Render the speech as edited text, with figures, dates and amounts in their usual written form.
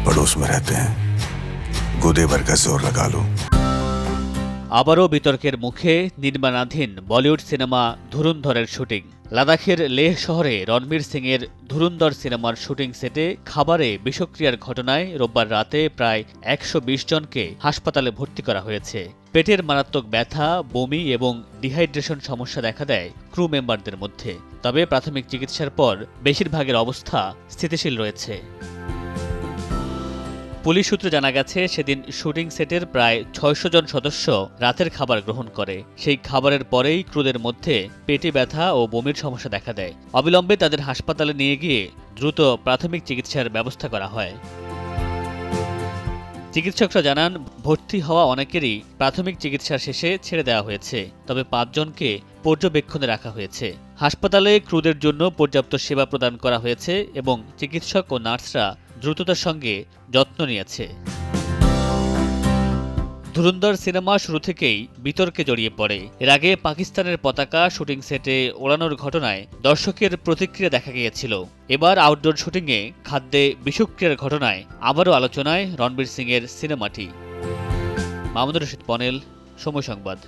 पड़ोस में रहते हैं, गोदे भर का जोर लगा लो। আবারও বিতর্কের মুখে নির্মাণাধীন বলিউড সিনেমা ধুরুন্ধরের শুটিং। লাদাখের লেহ শহরে রণবীর সিংয়ের ধুরুন্ধর সিনেমার শুটিং সেটে খাবারে বিষক্রিয়ার ঘটনায় রোববার রাতে প্রায় ১২০ জনকে হাসপাতালে ভর্তি করা হয়েছে। পেটের মারাত্মক ব্যথা, বমি এবং ডিহাইড্রেশন সমস্যা দেখা দেয় ক্রু মেম্বারদের মধ্যে। তবে প্রাথমিক চিকিৎসার পর বেশিরভাগের অবস্থা স্থিতিশীল রয়েছে। পুলিশ সূত্রে জানা গেছে, সেদিন শুটিং সেটের প্রায় ৬০০ জন সদস্য রাতের খাবার গ্রহণ করে। সেই খাবারের পরেই ক্রুদের মধ্যে পেটে ব্যথা ও বমির সমস্যা দেখা দেয়। অবিলম্বে তাদের হাসপাতালে নিয়ে গিয়ে দ্রুত প্রাথমিক চিকিৎসার ব্যবস্থা করা হয়। চিকিৎসকরা জানান, ভর্তি হওয়া অনেকেরই প্রাথমিক চিকিৎসা শেষে ছেড়ে দেওয়া হয়েছে। তবে ৫ জনকে পর্যবেক্ষণে রাখা হয়েছে। হাসপাতালে ক্রুদের জন্য পর্যাপ্ত সেবা প্রদান করা হয়েছে এবং চিকিৎসক ও নার্সরা দ্রুততার সঙ্গে যত্ন নিয়েছে। ধুরুন্ধর সিনেমা শুরু থেকেই বিতর্কে জড়িয়ে পড়ে। এর আগে পাকিস্তানের পতাকা শুটিং সেটে ওড়ানোর ঘটনায় দর্শকের প্রতিক্রিয়া দেখা গিয়েছিল। এবার আউটডোর শুটিংয়ে খাদ্যে বিষক্রিয়ার ঘটনায় আবারও আলোচনায় রণবীর সিংয়ের সিনেমাটি। মামুনুর রশিদ পনেল, সময় সংবাদ।